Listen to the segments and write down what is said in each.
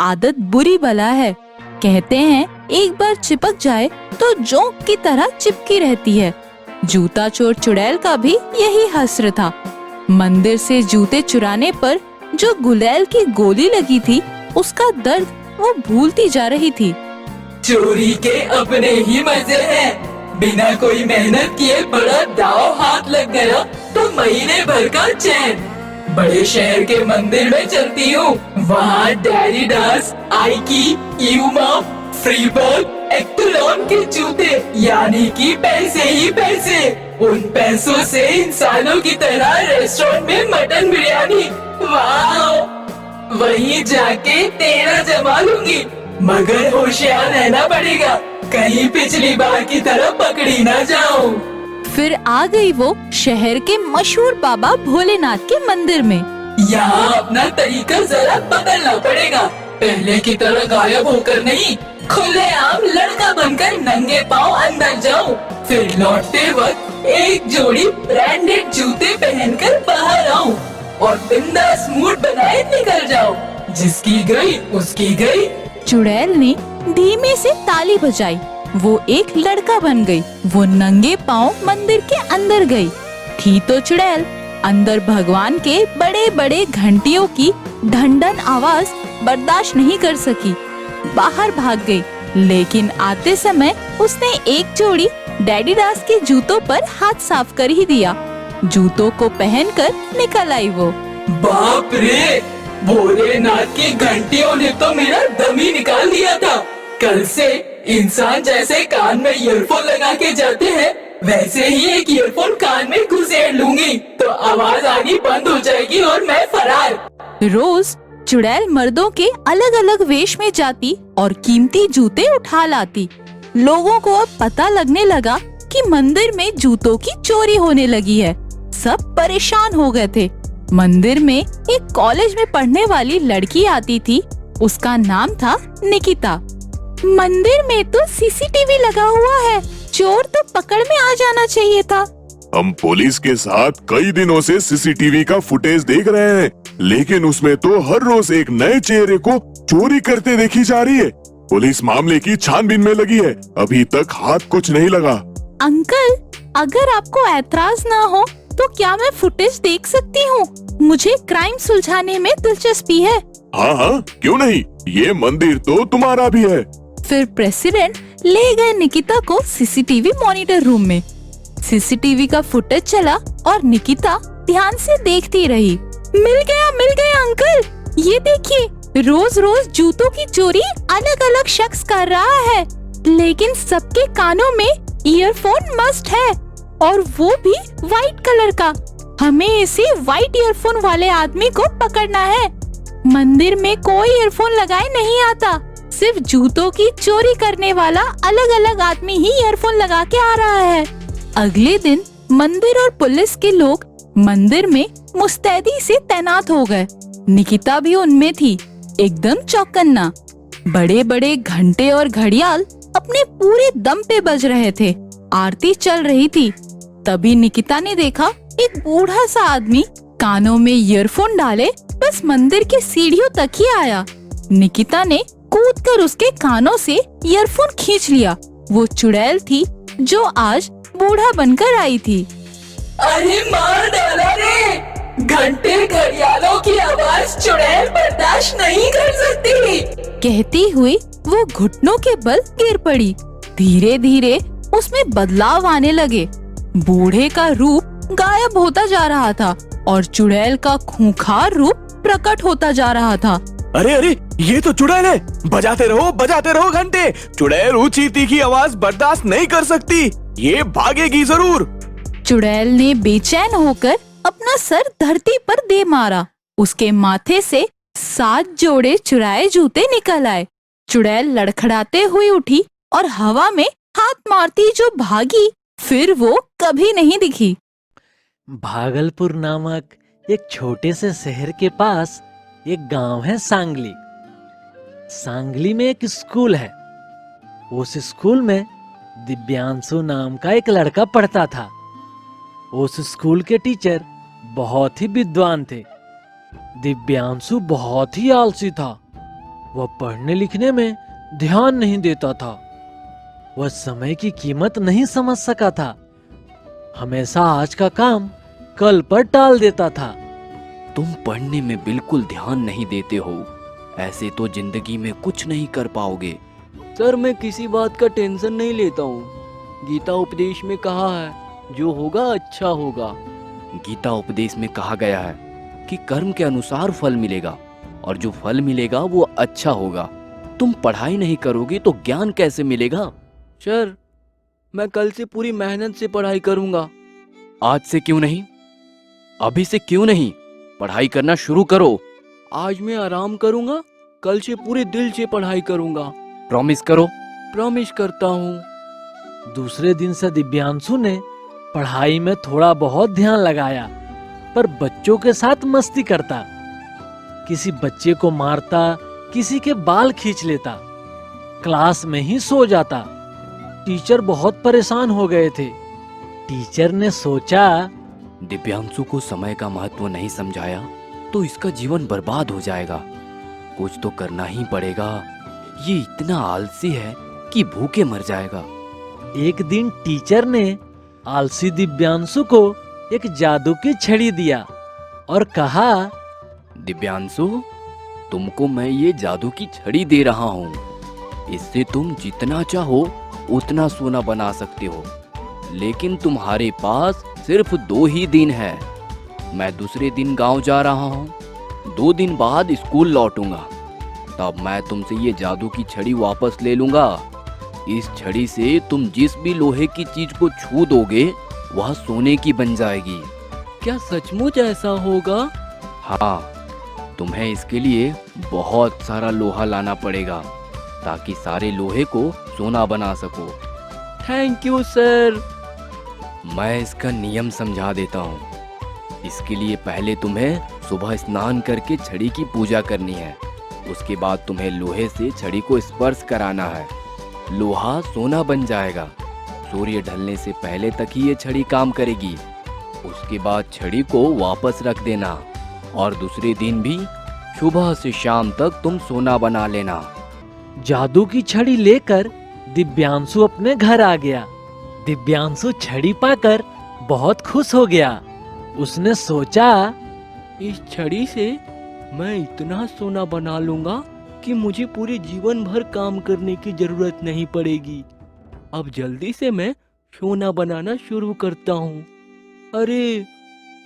आदत बुरी बला है। कहते हैं एक बार चिपक जाए तो जोंक की तरह चिपकी रहती है। जूता चोर चुड़ैल का भी यही हस्र था। मंदिर से जूते चुराने पर जो गुलैल की गोली लगी थी, उसका दर्द वो भूलती जा रही थी। चोरी के अपने ही मजे हैं। बिना कोई मेहनत किए बड़ा दाव हाथ लग गया तो महीने भर का चैन। बड़े शहर के मंदिर में चलती हूँ, वहाँ डैडीडास, आइकी, यूमा, फ्रीबर्ग, एक्टलॉन के जूते, यानी कि पैसे ही पैसे। उन पैसों से इंसानों की तरह रेस्टोरेंट में मटन बिरयानी, वाह! वहीं जाके तेरा जमा लूंगी, मगर होशियार रहना पड़ेगा, कहीं पिछली बार की तरह पकड़ी ना जाऊं। फिर आ गई वो शहर के मशहूर बाबा भोलेनाथ के मंदिर में। यहाँ अपना तरीका जरा बदलना पड़ेगा। पहले की तरह गायब होकर नहीं, खुलेआम लड़का बनकर नंगे पाँव अंदर जाऊं। फिर लौटते वक्त एक जोड़ी ब्रांडेड जूते पहनकर बाहर आऊं और बिंदास मूड बनाए निकल जाऊं। जिसकी गई उसकी गई। चुड़ैल ने धीमे से ताली बजाई। वो एक लड़का बन गई। वो नंगे पाँव मंदिर के अंदर गई। थी तो चुड़ैल, अंदर भगवान के बड़े बड़े घंटियों की ढंढन आवाज बर्दाश्त नहीं कर सकी, बाहर भाग गई। लेकिन आते समय उसने एक जोड़ी डैडीडास के जूतों पर हाथ साफ कर ही दिया। जूतों को पहनकर निकल आई वो। बाप रे, भोलेनाथ की घंटियों ने तो मेरा दम ही निकाल दिया था। कल से इंसान जैसे कान में ईयरफोन लगा के जाते हैं, वैसे ही एक ईयरफोन कान में घुसेड़ लूंगी तो आवाज आनी बंद हो जाएगी और मैं फरार। रोज चुड़ैल मर्दों के अलग अलग वेश में जाती और कीमती जूते उठा लाती। लोगों को अब पता लगने लगा कि मंदिर में जूतों की चोरी होने लगी है। सब परेशान हो गए थे। मंदिर में एक कॉलेज में पढ़ने वाली लड़की आती थी। उसका नाम था निकिता। मंदिर में तो सीसीटीवी लगा हुआ है, चोर तो पकड़ में आ जाना चाहिए था। हम पुलिस के साथ कई दिनों से सीसीटीवी का फुटेज देख रहे हैं, लेकिन उसमें तो हर रोज एक नए चेहरे को चोरी करते देखी जा रही है। पुलिस मामले की छानबीन में लगी है, अभी तक हाथ कुछ नहीं लगा। अंकल, अगर आपको ऐतराज ना हो तो क्या मैं फुटेज देख सकती हूँ? मुझे क्राइम सुलझाने में दिलचस्पी है। हाँ हाँ, क्यों नहीं, ये मंदिर तो तुम्हारा भी है। फिर प्रेसिडेंट ले गए निकिता को सीसीटीवी मॉनिटर रूम में। सीसीटीवी का फुटेज चला और निकिता ध्यान से देखती रही। मिल गया अंकल, ये देखिए, रोज रोज जूतों की चोरी अलग अलग शख्स कर रहा है, लेकिन सबके कानों में ईयरफोन मस्ट है और वो भी व्हाइट कलर का। हमें इसे व्हाइट ईयरफोन वाले आदमी को पकड़ना है। मंदिर में कोई ईयरफोन लगाए नहीं आता, सिर्फ जूतों की चोरी करने वाला अलग अलग आदमी ही ईयरफोन लगा के आ रहा है। अगले दिन मंदिर और पुलिस के लोग मंदिर में मुस्तैदी से तैनात हो गए। निकिता भी उनमें थी, एकदम चौकन्ना। बड़े बड़े घंटे और घड़ियाल अपने पूरे दम पे बज रहे थे। आरती चल रही थी। तभी निकिता ने देखा एक बूढ़ा सा आदमी कानों में ईयरफोन डाले बस मंदिर के सीढ़ियों तक ही आया। निकिता ने कूदकर उसके कानों से ईयरफोन खींच लिया। वो चुड़ैल थी जो आज बूढ़ा बनकर आई थी। अरे मार डाला रे! घंटे घड़ियालों की आवाज चुड़ैल बर्दाश्त नहीं कर सकती। कहती हुई वो घुटनों के बल गिर पड़ी। धीरे धीरे उसमें बदलाव आने लगे। बूढ़े का रूप गायब होता जा रहा था और चुड़ैल का खूंखार रूप प्रकट होता जा रहा था। अरे अरे, ये तो चुड़ैल है! बजाते रहो घंटे। चुड़ैल ऊंची तीखी आवाज बर्दाश्त नहीं कर सकती, ये भागेगी जरूर। चुड़ैल ने बेचैन होकर अपना सर धरती पर दे मारा। उसके माथे से 7 जोड़े चुराए जूते निकल आए। चुड़ैल लड़खड़ाते हुई उठी और हवा में हाथ मारती जो भागी, फिर वो कभी नहीं दिखी। भागलपुर नामक एक छोटे से शहर के पास एक गांव है सांगली। सांगली में एक स्कूल है। उस स्कूल में दिव्यांशु नाम का एक लड़का पढ़ता था। उस स्कूल के टीचर बहुत ही विद्वान थे। दिव्यांशु बहुत ही आलसी था। वह पढ़ने लिखने में ध्यान नहीं देता था। वह समय की कीमत नहीं समझ सका था। हमेशा आज का काम कल पर टाल देता था। तुम पढ़ने में बिल्कुल ध्यान नहीं देते हो, ऐसे तो जिंदगी में कुछ नहीं कर पाओगे। सर, मैं किसी बात का टेंशन नहीं लेता हूँ। गीता उपदेश में कहा है जो होगा अच्छा होगा। गीता उपदेश में कहा गया है कि कर्म के अनुसार फल मिलेगा और जो फल मिलेगा वो अच्छा होगा। तुम पढ़ाई नहीं करोगे तो ज्ञान कैसे मिलेगा? सर, मैं कल से पूरी मेहनत से पढ़ाई करूँगा। आज से क्यों नहीं? अभी से क्यों नहीं? पढ़ाई करना शुरू करो। आज मैं आराम करूँगा, कल से पूरे दिल से पढ़ाई करूँगा। प्रॉमिस करो। प्रॉमिस करता हूँ। दूसरे दिन से दिव्यांशु ने पढ़ाई में थोड़ा बहुत ध्यान लगाया, पर बच्चों के साथ मस्ती करता। किसी बच्चे को मारता, किसी के बाल खींच लेता, क्लास में ही सो जाता। टीचर बहुत परेशान हो गए थे। टीचर ने सोचा, दिव्यांशु को समय का महत्व नहीं समझाया तो इसका जीवन बर्बाद हो जाएगा। कुछ तो करना ही पड़ेगा। ये इतना आलसी है कि भूखे मर जाएगा। एक दिन टीचर ने आलसी दिव्यांशु को एक जादू की छड़ी दिया और कहा, दिव्यांशु, तुमको मैं ये जादू की छड़ी दे रहा हूँ। इससे तुम जितना चाहो उतना सोना बना सकते हो, लेकिन तुम्हारे पास सिर्फ 2 ही दिन है। मैं दूसरे दिन गांव जा रहा हूँ। 2 दिन बाद स्कूल लौटूंगा, तब मैं तुमसे ये जादू की छड़ी वापस ले लूंगा। इस छड़ी से तुम जिस भी लोहे की चीज को छू दोगे वह सोने की बन जाएगी। क्या सचमुच ऐसा होगा? हाँ, तुम्हें इसके लिए बहुत सारा लोहा लाना पड़ेगा ताकि सारे लोहे को सोना बना सको। Thank you sir. मैं इसका नियम समझा देता हूँ। इसके लिए पहले तुम्हें सुबह स्नान करके छड़ी की पूजा करनी है। उसके बाद तुम्हें लोहे से छड़ी को स्पर्श कराना है। लोहा सोना बन जाएगा। सूर्य ढलने से पहले तक ही ये छड़ी काम करेगी। उसके बाद छड़ी को वापस रख देना और दूसरे दिन भी सुबह से शाम तक तुम सोना बना लेना। जादू की छड़ी लेकर दिव्यांशु अपने घर आ गया। दिव्यांशु छड़ी पाकर बहुत खुश हो गया। उसने सोचा, इस छड़ी से मैं इतना सोना बना लूंगा कि मुझे पूरे जीवन भर काम करने की जरूरत नहीं पड़ेगी। अब जल्दी से मैं सोना बनाना शुरू करता हूँ। अरे,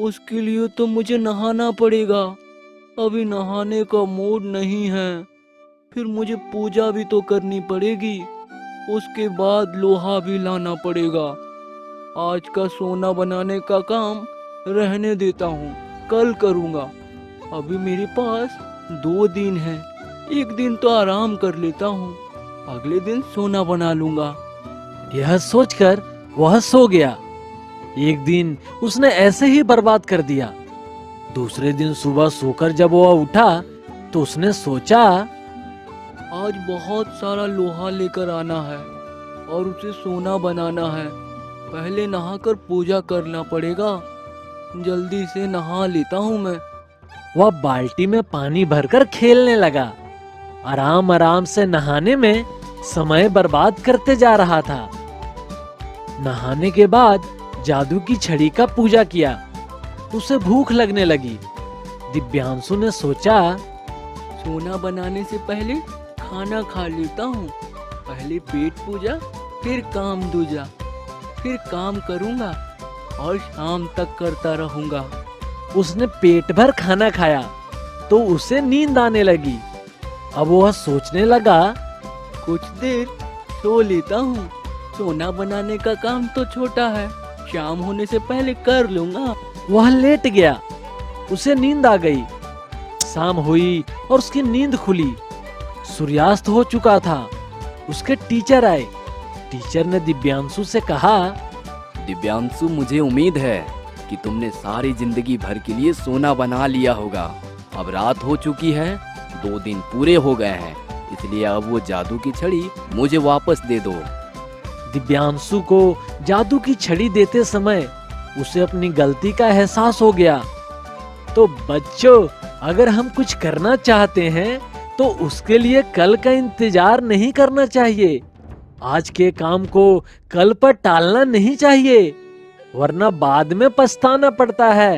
उसके लिए तो मुझे नहाना पड़ेगा। अभी नहाने का मूड नहीं है। फिर मुझे पूजा भी तो करनी पड़ेगी। उसके बाद लोहा भी लाना पड़ेगा। आज का सोना बनाने का काम रहने देता हूँ, कल करूँगा। अभी मेरे पास 2 दिन है। एक दिन तो आराम कर लेता हूँ, अगले दिन सोना बना लूंगा। यह सोचकर वह सो गया। एक दिन उसने ऐसे ही बर्बाद कर दिया। दूसरे दिन सुबह सोकर जब वह उठा तो उसने सोचा, आज बहुत सारा लोहा लेकर आना है और उसे सोना बनाना है। पहले नहाकर पूजा करना पड़ेगा। जल्दी से नहा लेता हूँ मैं। वह बाल्टी में पानी भरकर खेलने लगा। आराम आराम से नहाने में समय बर्बाद करते जा रहा था। नहाने के बाद जादू की छड़ी का पूजा किया। उसे भूख लगने लगी। दिव्यांशु ने सोचा, सोना बनाने से पहले खाना खा लेता हूँ। पहले पेट पूजा, फिर काम दूजा। फिर काम करूँगा और शाम तक करता रहूँगा। उसने पेट भर खाना खाया तो उसे नींद आने लगी। अब वह सोचने लगा, कुछ देर सो लेता हूँ। सोना बनाने का काम तो छोटा है, शाम होने से पहले कर लूंगा। वह लेट गया। उसे नींद आ गई। शाम हुई और उसकी नींद खुली। सूर्यास्त हो चुका था। उसके टीचर आए। टीचर ने दिव्यांशु से कहा, दिव्यांशु, मुझे उम्मीद है कि तुमने सारी जिंदगी भर के लिए सोना बना लिया होगा। अब रात हो चुकी है, 2 दिन पूरे हो गए हैं, इसलिए अब वो जादू की छड़ी मुझे वापस दे दो। दिव्यांशु को जादू की छड़ी देते समय उसे अपनी गलती का एहसास हो गया। तो बच्चों, अगर हम कुछ करना चाहते हैं तो उसके लिए कल का इंतजार नहीं करना चाहिए। आज के काम को कल पर टालना नहीं चाहिए, वरना बाद में पछताना पड़ता है।